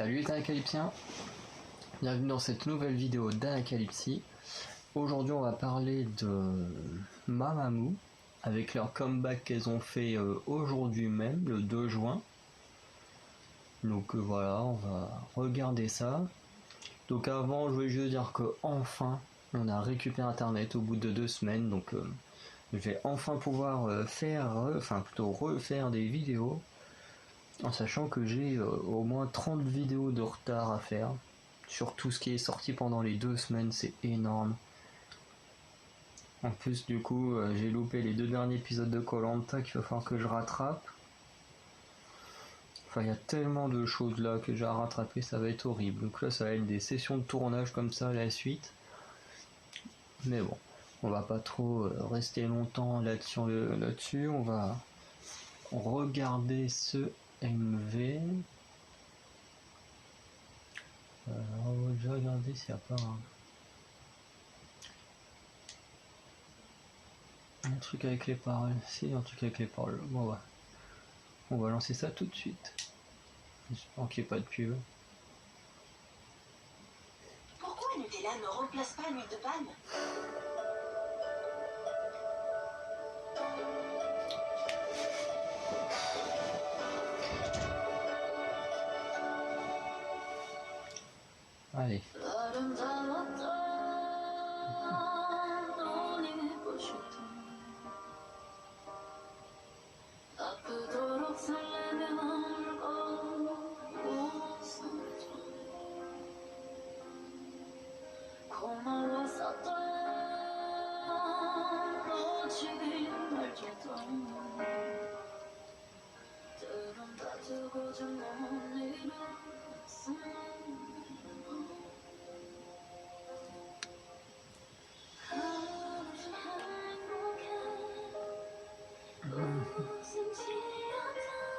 Salut les Anacalypsiens, bienvenue dans cette nouvelle vidéo d'Anacalypsie. Aujourd'hui on va parler de Mamamoo avec leur comeback qu'elles ont fait aujourd'hui même, le 2 juin. Donc voilà, on va regarder ça. Donc avant je voulais juste dire que enfin on a récupéré internet au bout de 2 semaines, donc je vais enfin pouvoir refaire des vidéos. En sachant que j'ai au moins 30 vidéos de retard à faire sur tout ce qui est sorti pendant les 2 semaines, c'est énorme. En plus du coup j'ai loupé les 2 derniers épisodes de Koh-Lanta qu'il va falloir que je rattrape. Enfin il y a tellement de choses là que j'ai à rattraper, ça va être horrible. Donc là ça va être des sessions de tournage comme ça à la suite. Mais bon, on va pas trop rester longtemps là-dessus, on va regarder ce MV. On va déjà regarder s'il n'y a pas un truc avec les paroles. Si, un truc avec les paroles. Bon, on va lancer ça tout de suite. J'espère qu'il n'y ait pas de pub. Pourquoi Nutella ne remplace pas l'huile de palme? Allez.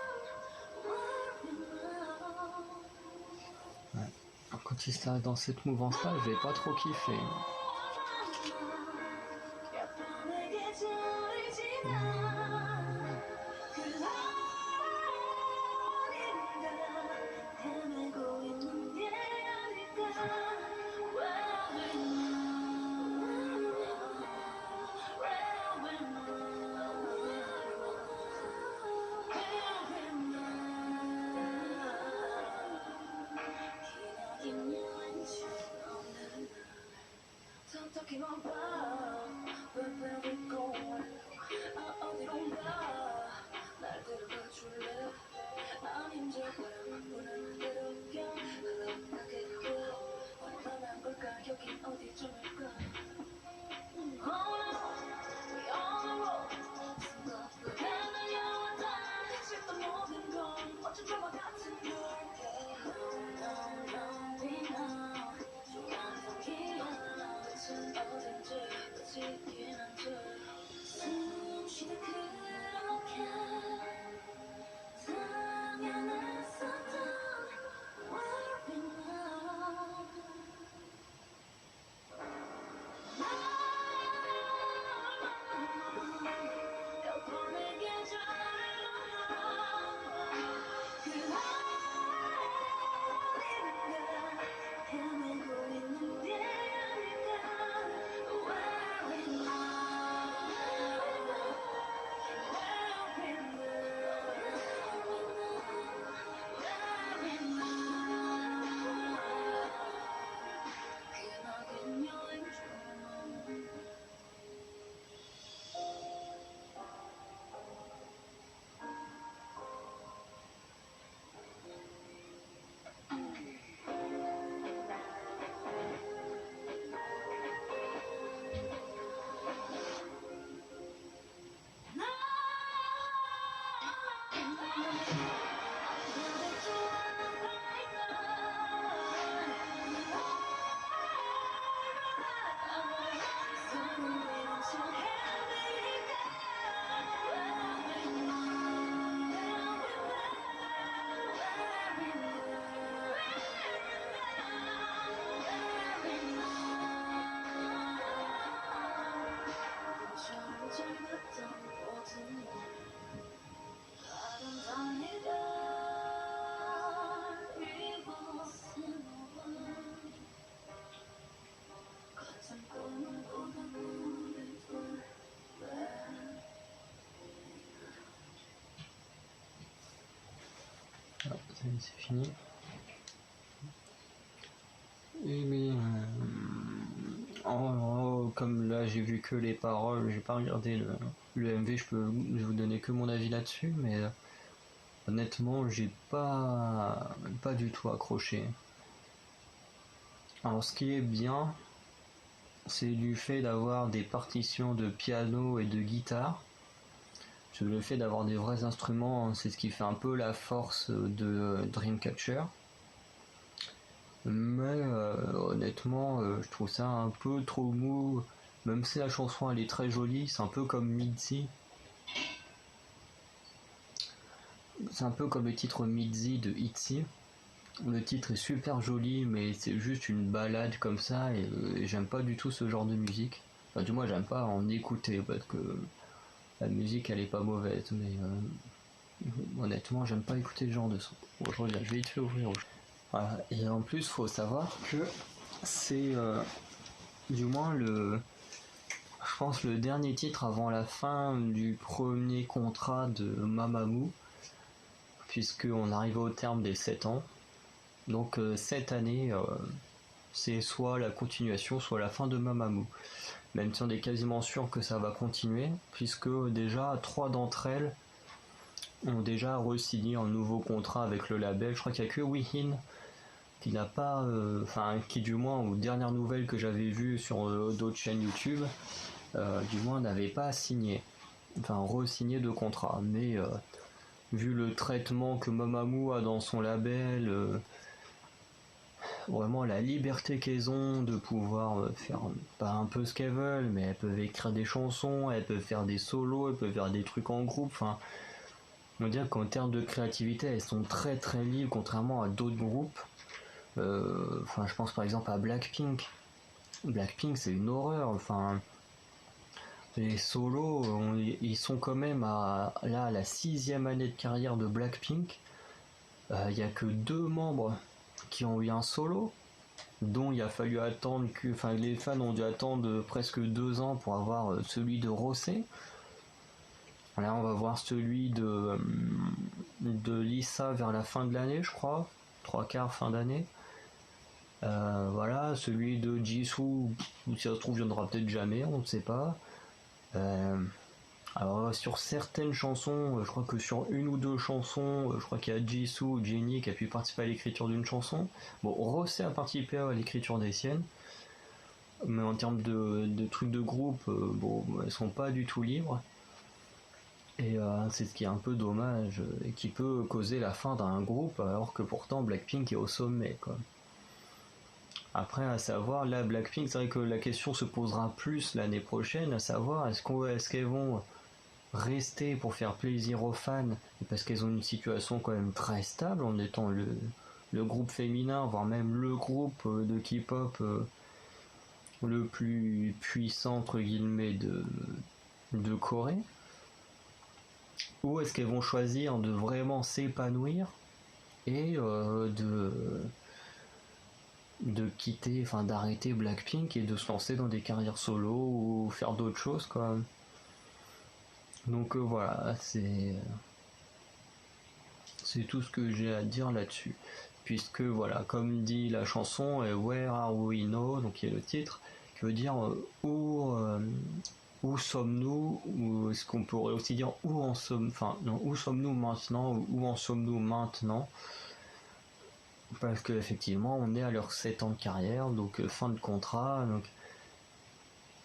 Ouais. Alors, quand il sera dans cette mouvance là, je vais pas trop kiffer. C'est fini. Et bien, comme là j'ai vu que les paroles, j'ai pas regardé le MV, je vais vous donner que mon avis là-dessus, mais honnêtement j'ai pas du tout accroché. Alors ce qui est bien, c'est du fait d'avoir des partitions de piano et de guitare. Le fait d'avoir des vrais instruments, c'est ce qui fait un peu la force de Dreamcatcher. Mais honnêtement, je trouve ça un peu trop mou. Même si la chanson elle est très jolie, c'est un peu comme Midzi. C'est un peu comme le titre Midzi de Itzy. Le titre est super joli, mais c'est juste une balade comme ça, et j'aime pas du tout ce genre de musique. Enfin, du moins, j'aime pas en écouter parce que la musique elle est pas mauvaise, mais honnêtement, j'aime pas écouter ce genre de son. Bon, je reviens, je vais vite fait ouvrir. Voilà. Et en plus, faut savoir que c'est du moins je pense le dernier titre avant la fin du premier contrat de Mamamoo, puisqu'on arrive au terme des 7 ans. Donc cette année, c'est soit la continuation, soit la fin de Mamamoo. Même si on est quasiment sûr que ça va continuer, puisque déjà 3 d'entre elles ont déjà re-signé un nouveau contrat avec le label. Je crois qu'il n'y a que Wihin qui n'a pas, qui du moins aux dernières nouvelles que j'avais vues sur d'autres chaînes YouTube, du moins n'avait pas signé, re-signé de contrat. Mais vu le traitement que Mamamoo a dans son label, vraiment la liberté qu'elles ont de pouvoir faire pas un peu ce qu'elles veulent, mais elles peuvent écrire des chansons, elles peuvent faire des solos, elles peuvent faire des trucs en groupe. On va dire qu'en termes de créativité, elles sont très très libres, contrairement à d'autres groupes. Je pense par exemple à Blackpink. Blackpink, c'est une horreur. Les solos, ils sont quand même à la 6e année de carrière de Blackpink. Il n'y a que 2 membres qui ont eu un solo, dont il a fallu attendre les fans ont dû attendre presque 2 ans pour avoir celui de Rosé. Là, on va voir celui de Lisa vers la fin de l'année, je crois, 3/4 fin d'année. Voilà, celui de Jisoo, si ça se trouve, viendra peut-être jamais, on ne sait pas. Alors sur certaines chansons, je crois que sur une ou 2 chansons, je crois qu'il y a Jisoo ou Jennie qui a pu participer à l'écriture d'une chanson. Bon, Rosé a participé à l'écriture des siennes, mais en termes de trucs de groupe, elles sont pas du tout libres. Et c'est ce qui est un peu dommage, et qui peut causer la fin d'un groupe, alors que pourtant Blackpink est au sommet, quoi. Après, à savoir, là, Blackpink, c'est vrai que la question se posera plus l'année prochaine, à savoir, est-ce qu'elles vont rester pour faire plaisir aux fans, parce qu'elles ont une situation quand même très stable, en étant le groupe féminin, voire même le groupe de K-pop le plus puissant, entre guillemets, de Corée. Ou est-ce qu'elles vont choisir de vraiment s'épanouir et de quitter, d'arrêter Blackpink et de se lancer dans des carrières solo ou faire d'autres choses, quoi. Donc voilà, c'est tout ce que j'ai à dire là-dessus. Puisque voilà, comme dit la chanson Where Are We Now, donc qui est le titre, qui veut dire où sommes-nous, ou est-ce qu'on pourrait aussi dire où sommes-nous maintenant, ou où en sommes-nous maintenant, parce qu'effectivement on est à leurs 7 ans de carrière, donc fin de contrat, donc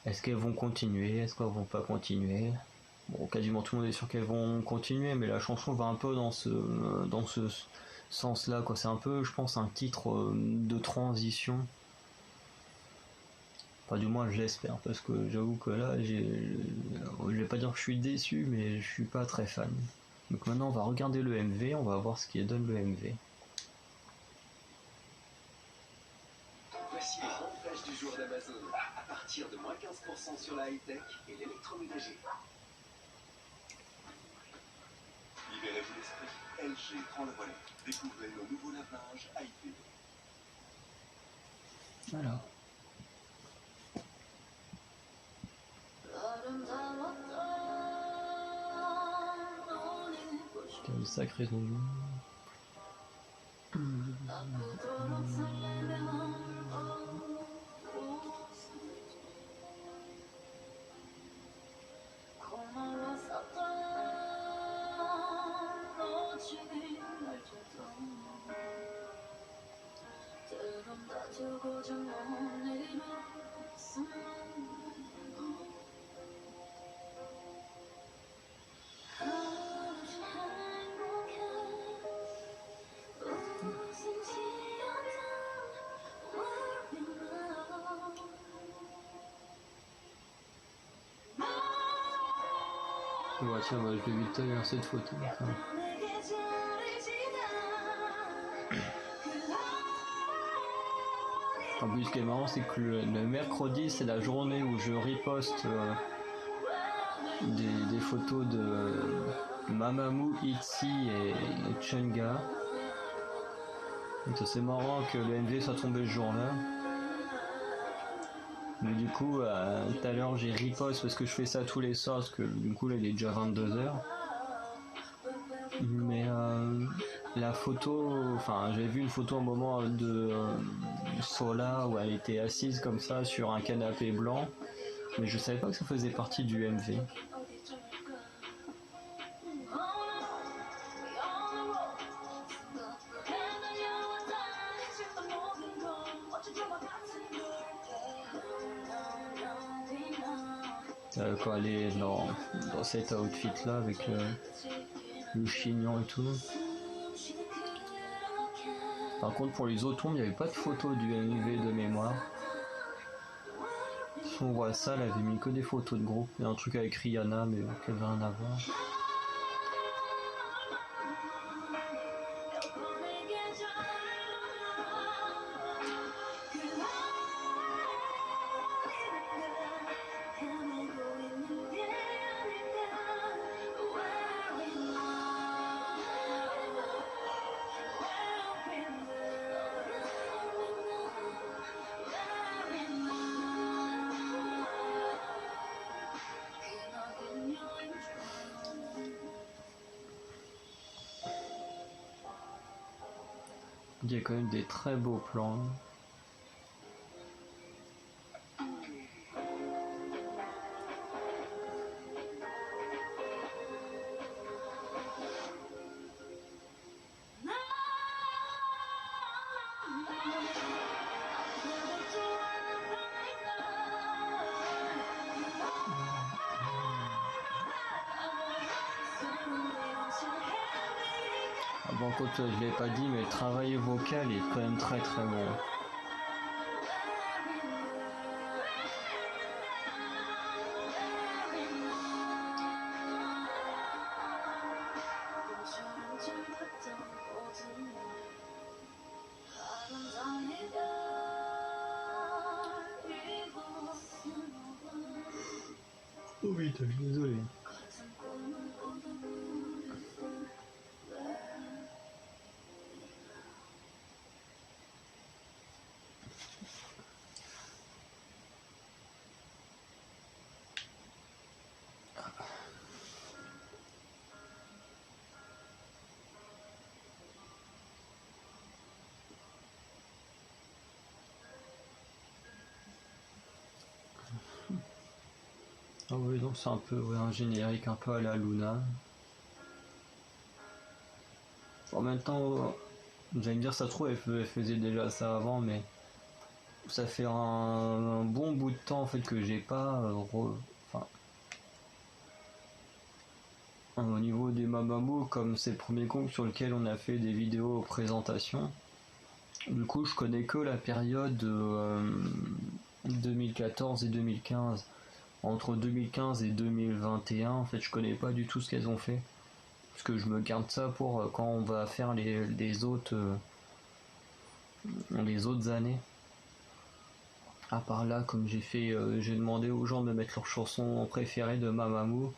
est-ce qu'elles vont continuer, est-ce qu'elles vont pas continuer? Bon, quasiment tout le monde est sûr qu'elles vont continuer, mais la chanson va un peu dans ce sens-là, quoi. C'est un peu, je pense, un titre de transition. Enfin, du moins, je l'espère, parce que j'avoue que là, je vais pas dire que je suis déçu, mais je suis pas très fan. Donc maintenant, on va regarder le MV, on va voir ce qui donne le MV. Voici les grandes flashs du jour d'Amazon. À partir de moins 15% sur la high-tech et l'électroménager. Libérez-vous l'esprit. LG prend le relais. Découvrez nos nouveaux lave-linges IP. Alors. Quel sacré nom. Ouais, tiens, bah, je l'ai vu tout à l'heure cette photo. Enfin. En plus, ce qui est marrant, c'est que le mercredi, c'est la journée où je riposte des photos de Mamamoo, Itzy et Chunga. Donc c'est marrant que le MV soit tombé ce jour-là. Mais du coup, tout à l'heure, j'ai riposte parce que je fais ça tous les soirs, parce que du coup, là, il est déjà 22h. Mais la photo, enfin, j'avais vu une photo un moment de Sola où elle était assise comme ça sur un canapé blanc, mais je savais pas que ça faisait partie du MV. Quand elle est dans cet outfit là avec le chignon et tout. Par contre, pour les autres tombes, il n'y avait pas de photo du MV de mémoire. Si on voit ça, elle avait mis que des photos de groupe. Il y a un truc avec Rihanna, mais qui avait rien à voir. Il y a quand même des très beaux plans. Bon, écoute, je l'ai pas dit, mais le travail vocal est quand même très très bon. Oh oui, désolé. Ah oui, donc c'est un peu un générique un peu à la Luna. En même temps, vous allez me dire, ça se trouve, elle faisait déjà ça avant, mais ça fait un bon bout de temps en fait que j'ai pas au niveau des Mamamoo, comme c'est le premier groupe sur lequel on a fait des vidéos présentations, du coup je connais que la période 2014 et 2015. Entre 2015 et 2021, en fait je connais pas du tout ce qu'elles ont fait, parce que je me garde ça pour quand on va faire les autres années. À part là, comme j'ai demandé aux gens de me mettre leurs chansons préférées de Mamamoo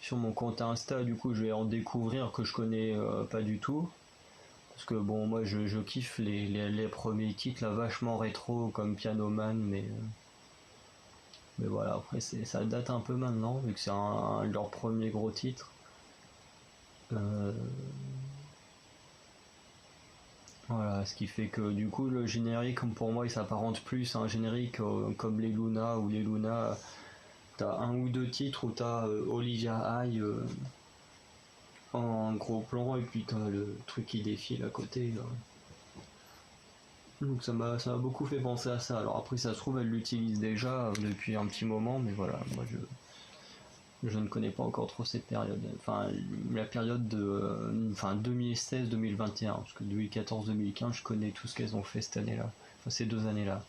sur mon compte Insta, du coup je vais en découvrir que je connais pas du tout. Parce que bon, moi je kiffe les premiers titres là, vachement rétro comme Piano Man, mais voilà, après ça date un peu maintenant, vu que c'est leur premier gros titre. Voilà, ce qui fait que du coup le générique pour moi il s'apparente plus à un générique comme les Luna ou les Luna. T'as un ou deux titres où t'as Olivia High en gros plan et puis t'as le truc qui défile à côté. Donc ça m'a beaucoup fait penser à ça. Alors après ça se trouve elle l'utilise déjà depuis un petit moment, mais voilà, moi je ne connais pas encore trop cette période. Enfin la période de 2016-2021, parce que 2014-2015 je connais tout ce qu'elles ont fait cette année-là. Enfin ces 2 années-là.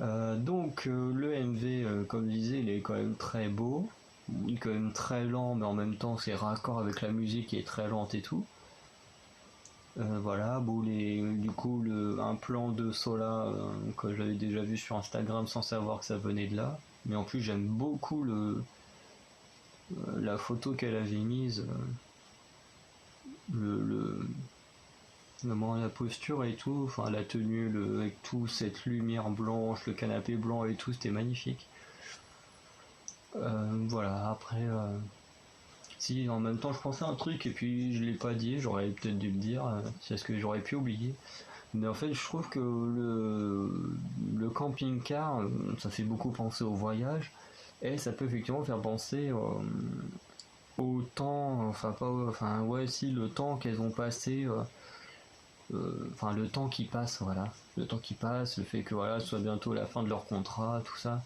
Le MV, comme je disais, il est quand même très beau. Il est quand même très lent, mais en même temps c'est raccord avec la musique qui est très lente et tout. Voilà, bon, du coup, un plan de Sola que j'avais déjà vu sur Instagram sans savoir que ça venait de là. Mais en plus, j'aime beaucoup la photo qu'elle avait mise, le, la posture et tout, enfin la tenue, avec tout cette lumière blanche, le canapé blanc et tout, c'était magnifique. Voilà, après, si en même temps je pensais à un truc et puis je l'ai pas dit, j'aurais peut-être dû le dire, c'est ce que j'aurais pu oublier. Mais en fait, je trouve que le camping-car, ça fait beaucoup penser au voyage, et ça peut effectivement faire penser au temps, enfin pas, enfin ouais, si le temps qu'elles ont passé, enfin le temps qui passe, voilà, le temps qui passe, le fait que voilà, ce soit bientôt la fin de leur contrat, tout ça.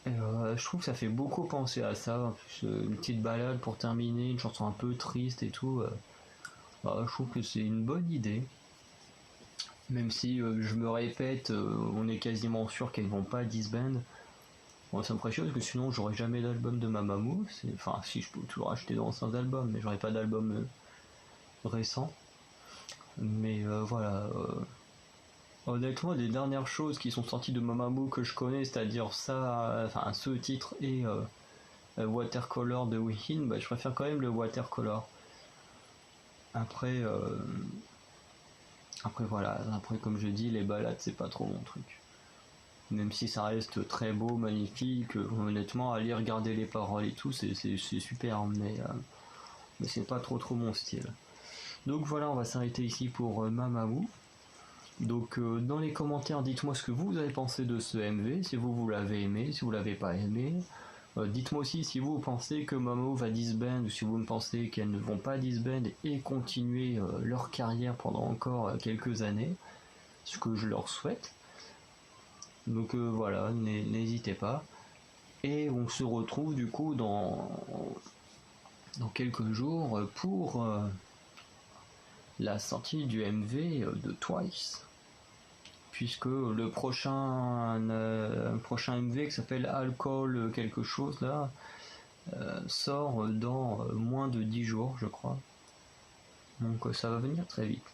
Et, je trouve que ça fait beaucoup penser à ça. En plus, une petite balade pour terminer, une chanson un peu triste et tout. Bah, je trouve que c'est une bonne idée. Même si je me répète, on est quasiment sûr qu'elles vont pas disband. Bon, ça me ferait chier parce que sinon j'aurais jamais d'album de Mamamoo. Enfin, si je peux toujours acheter d'anciens albums, mais j'aurais pas d'album récent. Mais voilà. Honnêtement, les dernières choses qui sont sorties de Mamamoo que je connais, c'est-à-dire ça, enfin ce titre et Watercolor de Wihin, bah, je préfère quand même le Watercolor. Après, après voilà, après comme je dis, les balades c'est pas trop mon truc. Même si ça reste très beau, magnifique, honnêtement, aller regarder les paroles et tout, c'est super, mais c'est pas trop mon style. Donc voilà, on va s'arrêter ici pour Mamamoo. Donc dans les commentaires, dites-moi ce que vous avez pensé de ce MV, si vous l'avez aimé, si vous l'avez pas aimé. Dites-moi aussi si vous pensez que Mamamoo va disband ou si vous pensez qu'elles ne vont pas disband et continuer leur carrière pendant encore quelques années, ce que je leur souhaite. Donc voilà, n'hésitez pas. Et on se retrouve du coup dans quelques jours pour la sortie du MV de Twice. Puisque le prochain MV qui s'appelle Alcool quelque chose là sort dans moins de 10 jours je crois. Donc ça va venir très vite.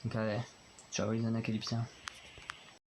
Donc allez, ciao les anacalypsiens.